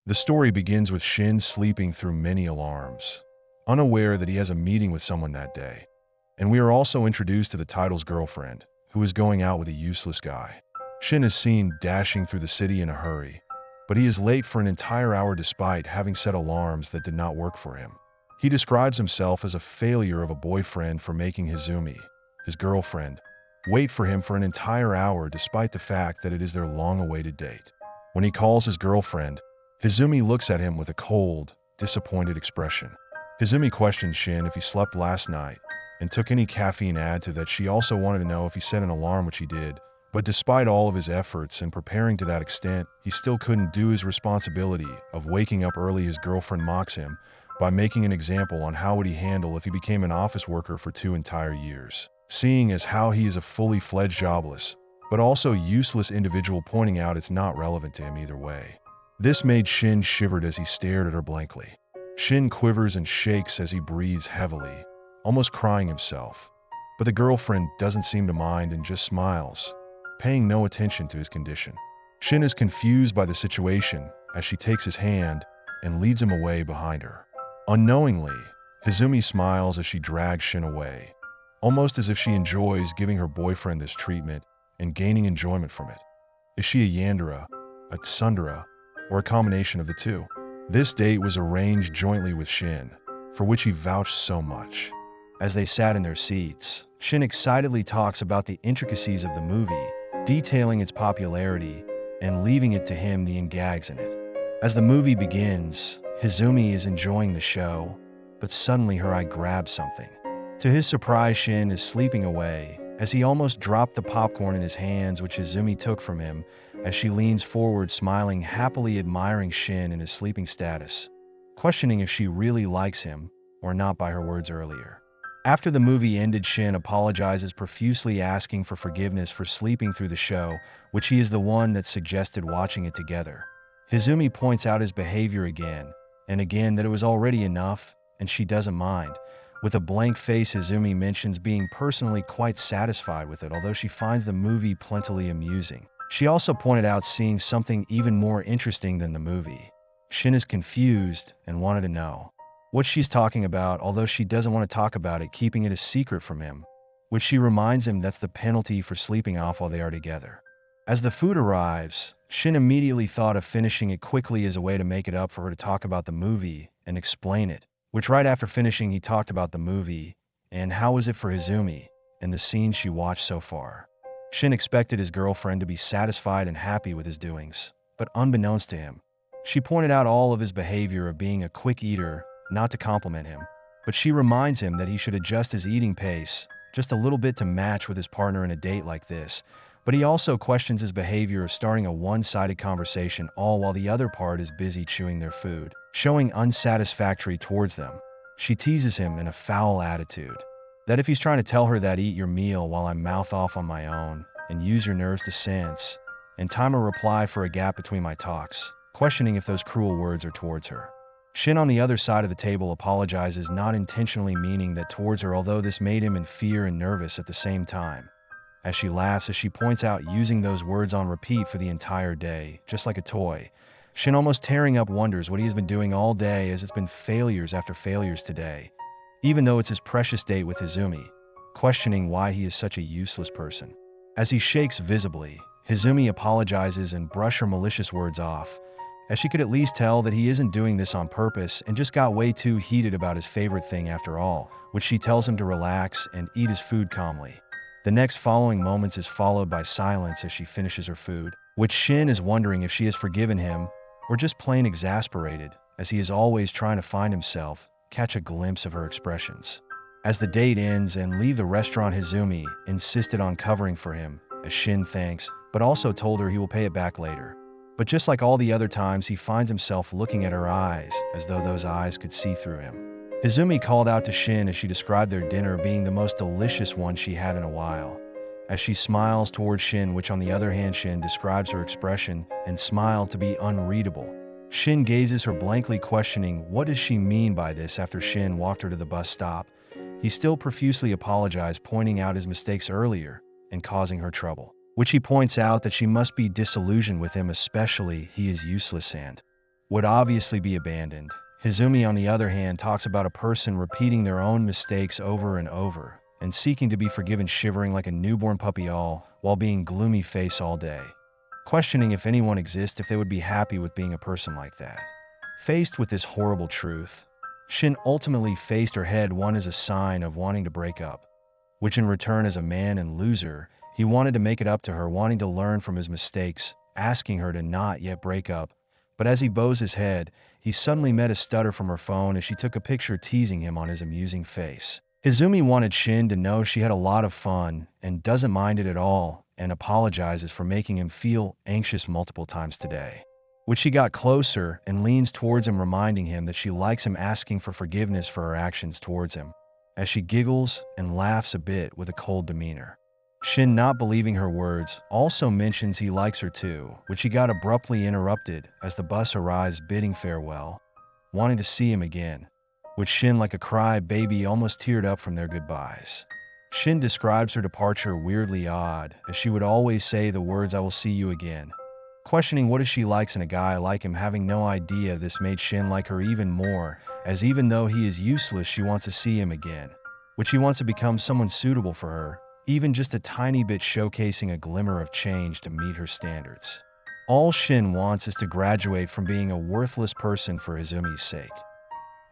The story begins with Shinn sleeping through many alarms, unaware that he has a meeting with someone that day. And we are also introduced to the title's girlfriend, who is going out with a useless guy. Shinn is seen dashing through the city in a hurry, but he is late for an entire hour despite having set alarms that did not work for him. He describes himself as a failure of a boyfriend for making Hizumi, his girlfriend, wait for him for an entire hour despite the fact that it is their long-awaited date. When he calls his girlfriend, Hizumi looks at him with a cold, disappointed expression. Hizumi questions Shinn if he slept last night and took any caffeine add to that. She also wanted to know if he set an alarm, which he did, but despite all of his efforts and preparing to that extent, he still couldn't do his responsibility of waking up early. His girlfriend mocks him by making an example on how would he handle if he became an office worker for 2 entire years, seeing as how he is a fully fledged jobless, but also useless individual, pointing out it's not relevant to him either way. This made Shinn shivered as he stared at her blankly. Shinn quivers and shakes as he breathes heavily, almost crying himself. But the girlfriend doesn't seem to mind and just smiles, paying no attention to his condition. Shinn is confused by the situation as she takes his hand and leads him away behind her. Unknowingly, Hizumi smiles as she drags Shinn away, almost as if she enjoys giving her boyfriend this treatment and gaining enjoyment from it. Is she a Yandere, a TSUNDERE, or a combination of the two? This date was arranged jointly with Shinn, for which he vouched so much. As they sat in their seats, Shinn excitedly talks about the intricacies of the movie, detailing its popularity and leaving it to him the gags in it. As the movie begins, Hizumi is enjoying the show, but suddenly her eye grabs something. To his surprise, Shinn is sleeping away, as he almost dropped the popcorn in his hands, which Hizumi took from him, as she leans forward smiling, happily admiring Shinn in his sleeping status, questioning if she really likes him or not by her words earlier. After the movie ended, Shinn apologizes profusely, asking for forgiveness for sleeping through the show, which he is the one that suggested watching it together. Hizumi points out his behavior again and again, that it was already enough and she doesn't mind. With a blank face, Hizumi mentions being personally quite satisfied with it, although she finds the movie plentifully amusing. She also pointed out seeing something even more interesting than the movie. Shinn is confused and wanted to know what she's talking about, although she doesn't want to talk about it, keeping it a secret from him, which she reminds him that's the penalty for sleeping off while they are together. As the food arrives, Shinn immediately thought of finishing it quickly as a way to make it up for her to talk about the movie and explain it, which right after finishing he talked about the movie and how was it for Hizumi and the scenes she watched so far. Shinn expected his girlfriend to be satisfied and happy with his doings, but unbeknownst to him, she pointed out all of his behavior of being a quick eater, not to compliment him, but she reminds him that he should adjust his eating pace just a little bit to match with his partner in a date like this. But he also questions his behavior of starting a one-sided conversation all while the other part is busy chewing their food, showing unsatisfactory towards them. She teases him in a foul attitude, that if he's trying to tell her that eat your meal while I mouth off on my own and use your nerves to sense, and time a reply for a gap between my talks, questioning if those cruel words are towards her. Shinn on the other side of the table apologizes, not intentionally meaning that towards her, although this made him in fear and nervous at the same time. As she laughs as she points out using those words on repeat for the entire day, just like a toy. Shinn, almost tearing up, wonders what he has been doing all day, as it's been failures after failures today, even though it's his precious date with Hizumi, questioning why he is such a useless person. As he shakes visibly, Hizumi apologizes and brushes her malicious words off, as she could at least tell that he isn't doing this on purpose and just got way too heated about his favorite thing after all, which she tells him to relax and eat his food calmly. The next following moments is followed by silence as she finishes her food, which Shinn is wondering if she has forgiven him or just plain exasperated, as he is always trying to find himself, catch a glimpse of her expressions. As the date ends and leave the restaurant, Hizumi insisted on covering for him, as Shinn thanks, but also told her he will pay it back later. But just like all the other times, he finds himself looking at her eyes as though those eyes could see through him. Hizumi called out to Shinn as she described their dinner being the most delicious one she had in a while, as she smiles towards Shinn, which on the other hand Shinn describes her expression and smile to be unreadable. Shinn gazes her blankly, questioning what does she mean by this. After Shinn walked her to the bus stop, he still profusely apologized, pointing out his mistakes earlier and causing her trouble, which he points out that she must be disillusioned with him, especially he is useless, and would obviously be abandoned. Hizumi, on the other hand, talks about a person repeating their own mistakes over and over and seeking to be forgiven, shivering like a newborn puppy all while being gloomy face all day, questioning if anyone exists if they would be happy with being a person like that. Faced with this horrible truth, Shinn ultimately faced her head one as a sign of wanting to break up, which in return, as a man and loser, he wanted to make it up to her, wanting to learn from his mistakes, asking her to not yet break up. But as he bows his head, he suddenly met a stutter from her phone as she took a picture teasing him on his amusing face. Hizumi wanted Shinn to know she had a lot of fun and doesn't mind it at all, and apologizes for making him feel anxious multiple times today. Which she got closer and leans towards him, reminding him that she likes him, asking for forgiveness for her actions towards him, as she giggles and laughs a bit with a cold demeanor. Shinn, not believing her words, also mentions he likes her too, which he got abruptly interrupted as the bus arrives, bidding farewell, wanting to see him again, which Shinn, like a cry baby, almost teared up from their goodbyes. Shinn describes her departure weirdly odd, as she would always say the words, "I will see you again," questioning what she likes in a guy like him. Having no idea, this made Shinn like her even more, as even though he is useless, she wants to see him again, which he wants to become someone suitable for her, even just a tiny bit, showcasing a glimmer of change to meet her standards. All Shinn wants is to graduate from being a worthless person for Izumi's sake.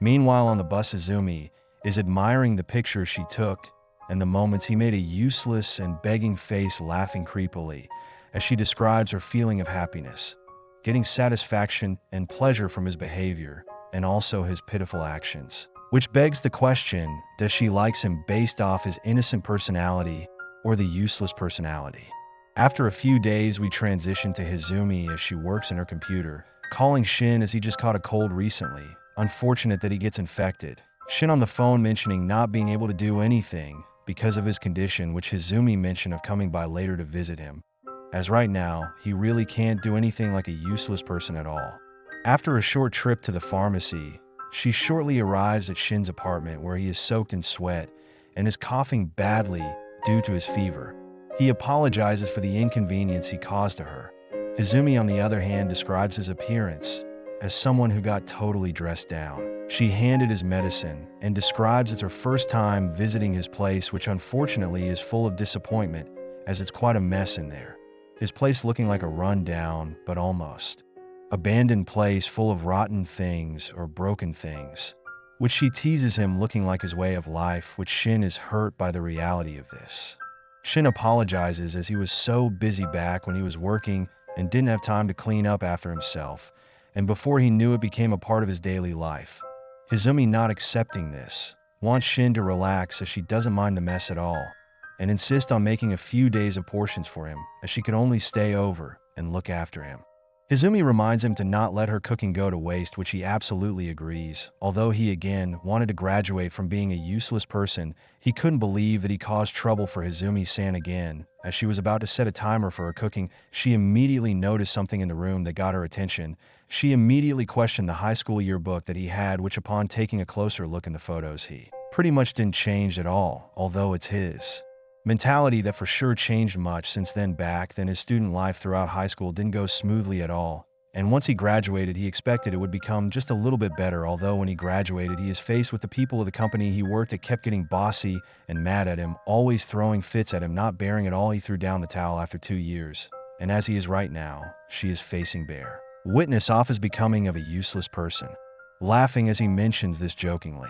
Meanwhile, on the bus, Izumi is admiring the pictures she took and the moments he made a useless and begging face, laughing creepily as she describes her feeling of happiness, getting satisfaction and pleasure from his behavior and also his pitiful actions. Which begs the question, does she likes him based off his innocent personality or the useless personality? After a few days, we transition to Hizumi as she works in her computer, calling Shinn as he just caught a cold recently. Unfortunate that he gets infected. Shinn on the phone mentioning not being able to do anything because of his condition, which Hizumi mentioned of coming by later to visit him, as right now, he really can't do anything, like a useless person at all. After a short trip to the pharmacy, she shortly arrives at Shinn's apartment, where he is soaked in sweat and is coughing badly due to his fever. He apologizes for the inconvenience he caused to her. Hizumi, on the other hand, describes his appearance as someone who got totally dressed down. She handed his medicine and describes it's her first time visiting his place, which unfortunately is full of disappointment, as it's quite a mess in there. His place looking like a run-down, but almost abandoned place full of rotten things or broken things, which she teases him looking like his way of life, which Shinn is hurt by the reality of this. Shinn apologizes as he was so busy back when he was working and didn't have time to clean up after himself, and before he knew it became a part of his daily life. Hizumi, not accepting this, wants Shinn to relax as she doesn't mind the mess at all, and insists on making a few days of portions for him as she could only stay over and look after him. Hizumi reminds him to not let her cooking go to waste, which he absolutely agrees. Although he again wanted to graduate from being a useless person, he couldn't believe that he caused trouble for Hizumi-san again. As she was about to set a timer for her cooking, she immediately noticed something in the room that got her attention. She immediately questioned the high school yearbook that he had, which upon taking a closer look in the photos, he pretty much didn't change at all, although it's his mentality that for sure changed much since then. Back then, his student life throughout high school didn't go smoothly at all, and once he graduated, he expected it would become just a little bit better. Although when he graduated, he is faced with the people of the company he worked at kept getting bossy and mad at him, always throwing fits at him, not bearing it all. He threw down the towel after 2 years, and as he is right now, she is facing bare witness off his becoming of a useless person. Laughing as he mentions this jokingly,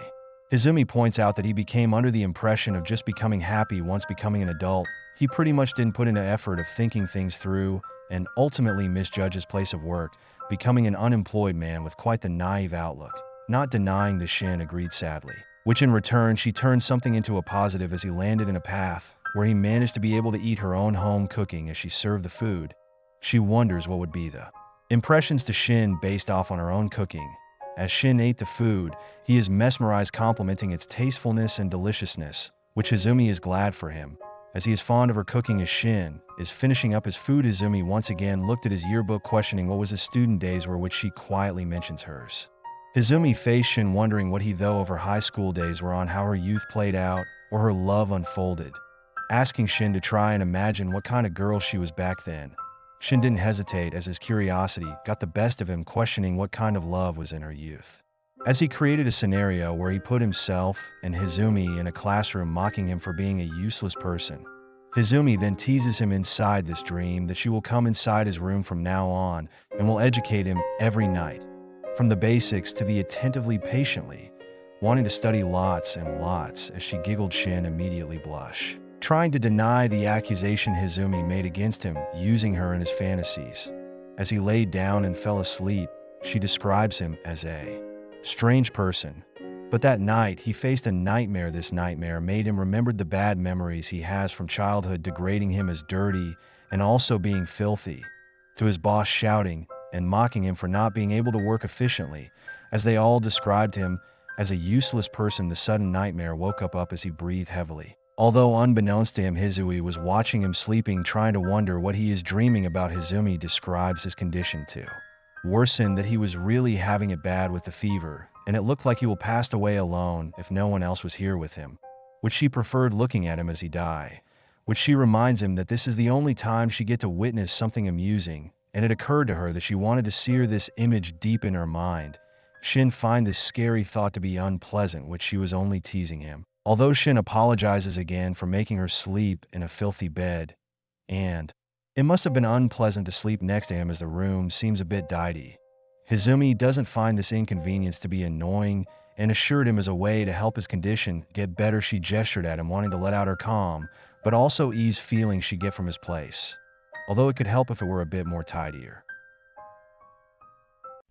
Hizumi points out that he became under the impression of just becoming happy once becoming an adult. He pretty much didn't put in an effort of thinking things through and ultimately misjudged his place of work, becoming an unemployed man with quite the naive outlook. Not denying the Shinn agreed sadly, which in return she turned something into a positive as he landed in a path where he managed to be able to eat her own home cooking. As she served the food, she wonders what would be the impressions to Shinn based off on her own cooking. As Shinn ate the food, he is mesmerized, complimenting its tastefulness and deliciousness, which Hizumi is glad for him, as he is fond of her cooking. As Shinn is finishing up his food, Hizumi once again looked at his yearbook, questioning what was his student days were, which she quietly mentions hers. Hizumi faced Shinn, wondering what he though of her high school days were, on how her youth played out or her love unfolded, asking Shinn to try and imagine what kind of girl she was back then. Shinn didn't hesitate as his curiosity got the best of him, questioning what kind of love was in her youth. As he created a scenario where he put himself and Hizumi in a classroom, mocking him for being a useless person. Hizumi then teases him inside this dream that she will come inside his room from now on and will educate him every night, from the basics to the attentively patiently, wanting to study lots and lots. As she giggled, Shinn immediately blushed, trying to deny the accusation Hizumi made against him, using her in his fantasies. As he laid down and fell asleep, she describes him as a strange person. But that night, he faced a nightmare. This nightmare made him remember the bad memories he has from childhood, degrading him as dirty and also being filthy, to his boss shouting and mocking him for not being able to work efficiently, as they all described him as a useless person. The sudden nightmare woke up as he breathed heavily. Although unbeknownst to him, Hizumi was watching him sleeping, trying to wonder what he is dreaming about. Hizumi describes his condition to worsen, that he was really having it bad with the fever, and it looked like he will pass away alone if no one else was here with him, which she preferred looking at him as he died, which she reminds him that this is the only time she get to witness something amusing, and it occurred to her that she wanted to sear this image deep in her mind. Shinn find this scary thought to be unpleasant, which she was only teasing him. Although Shinn apologizes again for making her sleep in a filthy bed, and it must have been unpleasant to sleep next to him as the room seems a bit dirty. Hizumi doesn't find this inconvenience to be annoying and assured him as a way to help his condition get better. She gestured at him, wanting to let out her calm, but also ease feelings she get from his place, although it could help if it were a bit more tidier.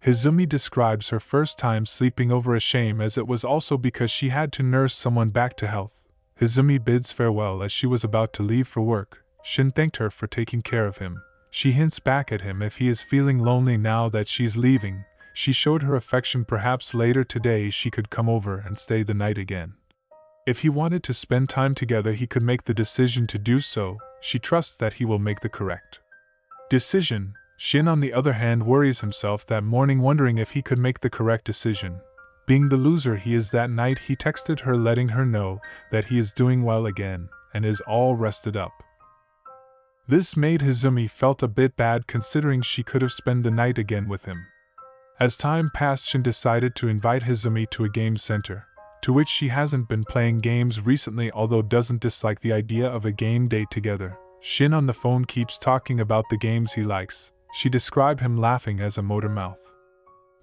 Hizumi describes her first time sleeping over a shame, as it was also because she had to nurse someone back to health. Hizumi bids farewell as she was about to leave for work. Shinn thanked her for taking care of him. She hints back at him if he is feeling lonely now that she's leaving. She showed her affection. Perhaps later today she could come over and stay the night again. If he wanted to spend time together, he could make the decision to do so. She trusts that he will make the correct decision. Shinn, on the other hand, worries himself that morning, wondering if he could make the correct decision. Being the loser he is that night, he texted her letting her know that he is doing well again and is all rested up. This made Hizumi felt a bit bad, considering she could have spent the night again with him. As time passed, Shinn decided to invite Hizumi to a game center, to which she hasn't been playing games recently, although doesn't dislike the idea of a game date together. Shinn on the phone keeps talking about the games he likes. She described him laughing as a motor mouth.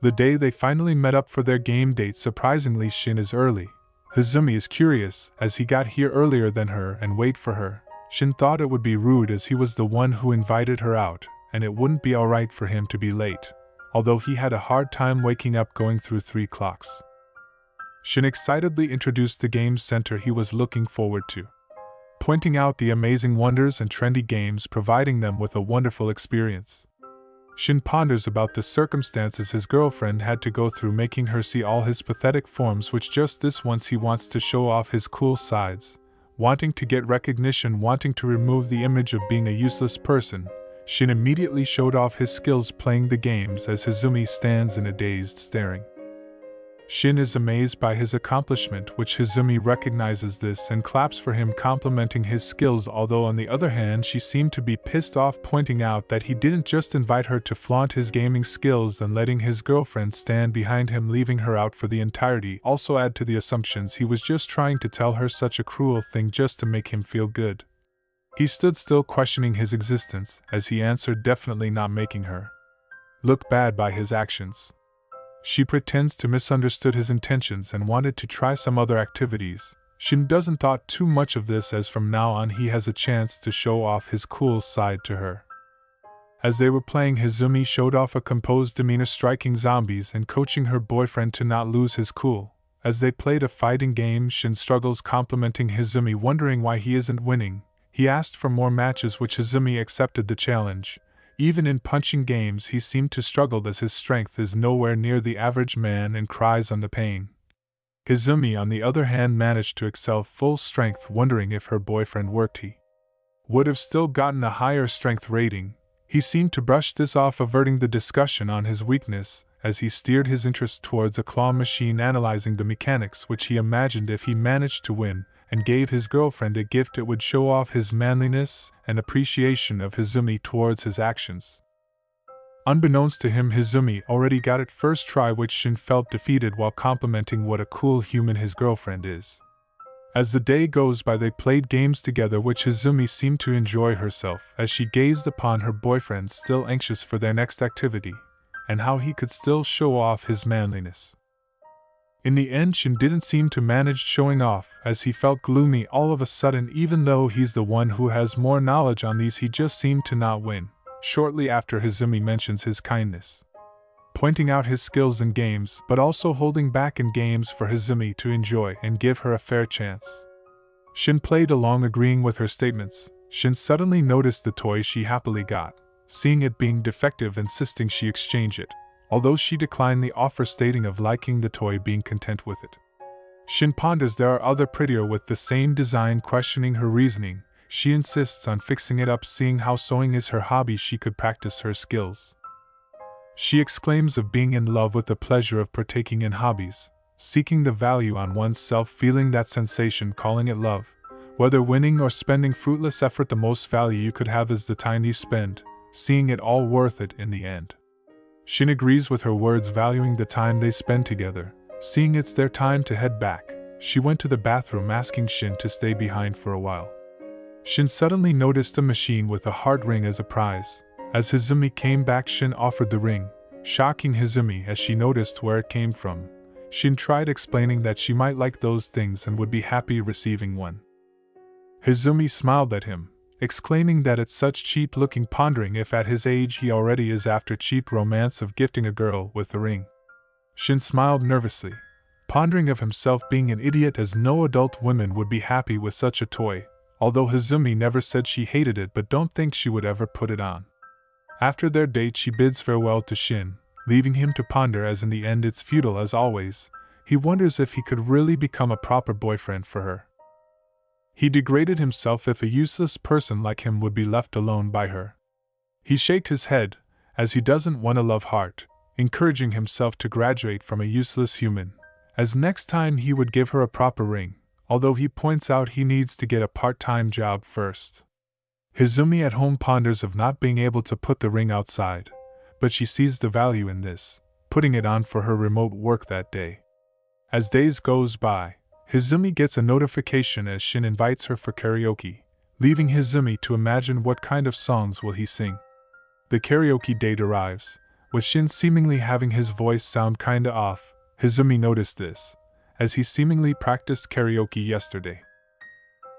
The day they finally met up for their game date, surprisingly Shinn is early. Hizumi is curious, as he got here earlier than her and wait for her. Shinn thought it would be rude as he was the one who invited her out, and it wouldn't be alright for him to be late, although he had a hard time waking up going through 3 clocks. Shinn excitedly introduced the game center he was looking forward to, pointing out the amazing wonders and trendy games, providing them with a wonderful experience. Shinn ponders about the circumstances his girlfriend had to go through, making her see all his pathetic forms, which just this once he wants to show off his cool sides, wanting to get recognition, wanting to remove the image of being a useless person. Shinn immediately showed off his skills playing the games as Hizumi stands in a dazed staring. Shinn is amazed by his accomplishment, which Hizumi recognizes this and claps for him, complimenting his skills, although on the other hand she seemed to be pissed off, pointing out that he didn't just invite her to flaunt his gaming skills and letting his girlfriend stand behind him, leaving her out for the entirety, also add to the assumptions he was just trying to tell her such a cruel thing just to make him feel good. He stood still, questioning his existence, as he answered, definitely not making her look bad by his actions. She pretends to misunderstood his intentions and wanted to try some other activities. Shinn doesn't thought too much of this, as from now on he has a chance to show off his cool side to her. As they were playing, Hizumi showed off a composed demeanor, striking zombies and coaching her boyfriend to not lose his cool. As they played a fighting game, Shinn struggles, complimenting Hizumi, wondering why he isn't winning. He asked for more matches, which Hizumi accepted the challenge. Even in punching games he seemed to struggle, as his strength is nowhere near the average man and cries on the pain. Hizumi on the other hand managed to excel full strength, wondering if her boyfriend worked he would have still gotten a higher strength rating. He seemed to brush this off, averting the discussion on his weakness, as he steered his interest towards a claw machine, analyzing the mechanics which he imagined if he managed to win, and gave his girlfriend a gift it would show off his manliness and appreciation of Hizumi towards his actions. Unbeknownst to him, Hizumi already got it first try, which Shinn felt defeated while complimenting what a cool human his girlfriend is. As the day goes by, they played games together, which Hizumi seemed to enjoy herself as she gazed upon her boyfriend, still anxious for their next activity, and how he could still show off his manliness. In the end, Shinn didn't seem to manage showing off, as he felt gloomy all of a sudden. Even though he's the one who has more knowledge on these, he just seemed to not win. Shortly after, Hizumi mentions his kindness, pointing out his skills in games, but also holding back in games for Hizumi to enjoy and give her a fair chance. Shinn played along, agreeing with her statements. Shinn suddenly noticed the toy she happily got, seeing it being defective, insisting she exchange it, although she declined the offer, stating of liking the toy, being content with it. Shinn ponders there are other prettier with the same design, questioning her reasoning. She insists on fixing it up, seeing how sewing is her hobby, she could practice her skills. She exclaims of being in love with the pleasure of partaking in hobbies, seeking the value on one's self, feeling that sensation, calling it love. Whether winning or spending fruitless effort, the most value you could have is the time you spend, seeing it all worth it in the end. Shinn agrees with her words, valuing the time they spend together. Seeing it's their time to head back, she went to the bathroom, asking Shinn to stay behind for a while. Shinn suddenly noticed a machine with a heart ring as a prize. As Hizumi came back, Shinn offered the ring, shocking Hizumi as she noticed where it came from. Shinn tried explaining that she might like those things and would be happy receiving one. Hizumi smiled at him, exclaiming that it's such cheap looking, pondering if at his age he already is after cheap romance of gifting a girl with the ring. Shinn smiled nervously, pondering of himself being an idiot, as no adult woman would be happy with such a toy, although Hizumi never said she hated it, but don't think she would ever put it on. After their date, she bids farewell to Shinn, leaving him to ponder, as in the end it's futile as always. He wonders if he could really become a proper boyfriend for her. He degraded himself if a useless person like him would be left alone by her. He shaked his head, as he doesn't want a love heart, encouraging himself to graduate from a useless human, as next time he would give her a proper ring, although he points out he needs to get a part-time job first. Hizumi at home ponders of not being able to put the ring outside, but she sees the value in this, putting it on for her remote work that day. As days goes by, Hizumi gets a notification as Shinn invites her for karaoke, leaving Hizumi to imagine what kind of songs will he sing. The karaoke date arrives, with Shinn seemingly having his voice sound kinda off. Hizumi noticed this, as he seemingly practiced karaoke yesterday.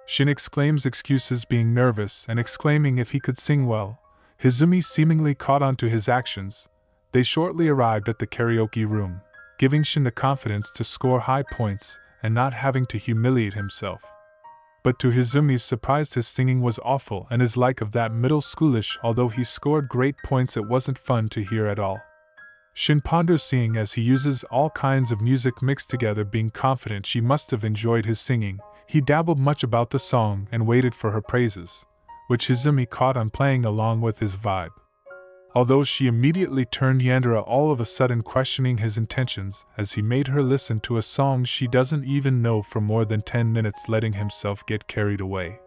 Shinn exclaims excuses, being nervous and exclaiming if he could sing well. Hizumi seemingly caught on to his actions. They shortly arrived at the karaoke room, giving Shinn the confidence to score high points and not having to humiliate himself. But to Hizumi's surprise, his singing was awful and is like of that middle schoolish. Although he scored great points, it wasn't fun to hear at all. Shinn ponders, seeing as he uses all kinds of music mixed together, being confident she must have enjoyed his singing. He dabbled much about the song and waited for her praises, which Hizumi caught on, playing along with his vibe. Although she immediately turned Yandere, all of a sudden questioning his intentions as he made her listen to a song she doesn't even know for more than 10 minutes, letting himself get carried away.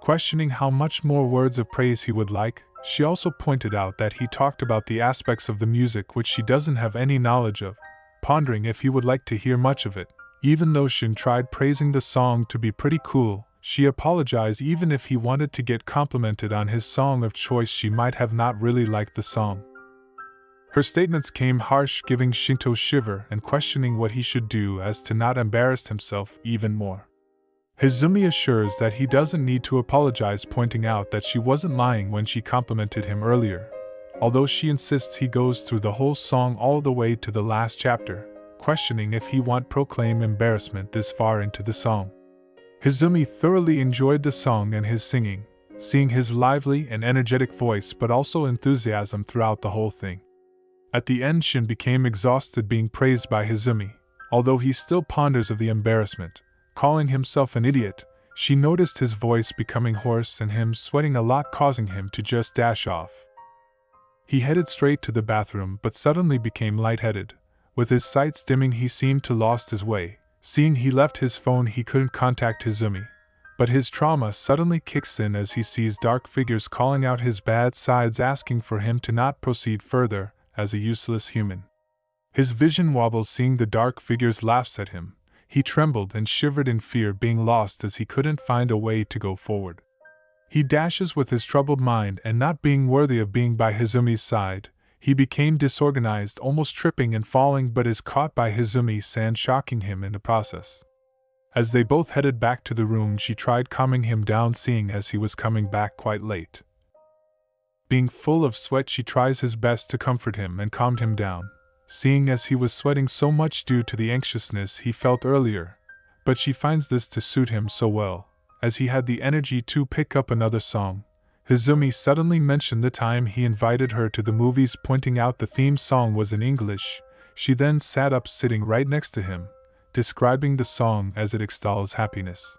Questioning how much more words of praise he would like, she also pointed out that he talked about the aspects of the music which she doesn't have any knowledge of, pondering if he would like to hear much of it. Even though Shinn tried praising the song to be pretty cool, she apologized. Even if he wanted to get complimented on his song of choice, she might have not really liked the song. Her statements came harsh, giving Shinn a shiver and questioning what he should do as to not embarrass himself even more. Hizumi assures that he doesn't need to apologize, pointing out that she wasn't lying when she complimented him earlier, although she insists he goes through the whole song all the way to the last chapter, questioning if he won't proclaim embarrassment this far into the song. Hizumi thoroughly enjoyed the song and his singing, seeing his lively and energetic voice but also enthusiasm throughout the whole thing. At the end, Shinn became exhausted being praised by Hizumi, although he still ponders of the embarrassment, calling himself an idiot. She noticed his voice becoming hoarse and him sweating a lot, causing him to just dash off. He headed straight to the bathroom but suddenly became lightheaded. With his sights dimming, he seemed to lost his way. Seeing he left his phone, he couldn't contact Hizumi. But his trauma suddenly kicks in as he sees dark figures calling out his bad sides, asking for him to not proceed further as a useless human. His vision wobbles seeing the dark figures laughs at him. He trembled and shivered in fear, being lost as he couldn't find a way to go forward. He dashes with his troubled mind, and not being worthy of being by Hizumi's side, he became disorganized, almost tripping and falling, but is caught by Hizumi-san, shocking him in the process. As they both headed back to the room, she tried calming him down, seeing as he was coming back quite late. Being full of sweat, she tries his best to comfort him and calmed him down, seeing as he was sweating so much due to the anxiousness he felt earlier, but she finds this to suit him so well, as he had the energy to pick up another song. Hizumi suddenly mentioned the time he invited her to the movies, pointing out the theme song was in English. She then sat up, sitting right next to him, describing the song as it extols happiness.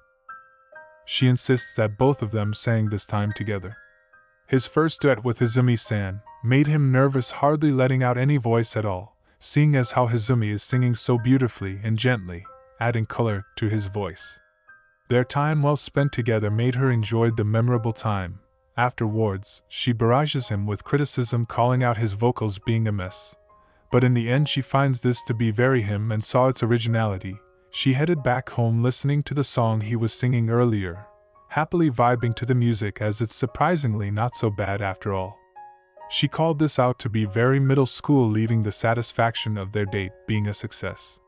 She insists that both of them sang this time together. His first duet with Hizumi-san made him nervous, hardly letting out any voice at all, seeing as how Hizumi is singing so beautifully and gently, adding color to his voice. Their time well spent together made her enjoy the memorable time. Afterwards, she barrages him with criticism, calling out his vocals being a mess. But in the end she finds this to be very him and saw its originality. She headed back home listening to the song he was singing earlier, happily vibing to the music, as it's surprisingly not so bad after all. She called this out to be very middle school, leaving the satisfaction of their date being a success.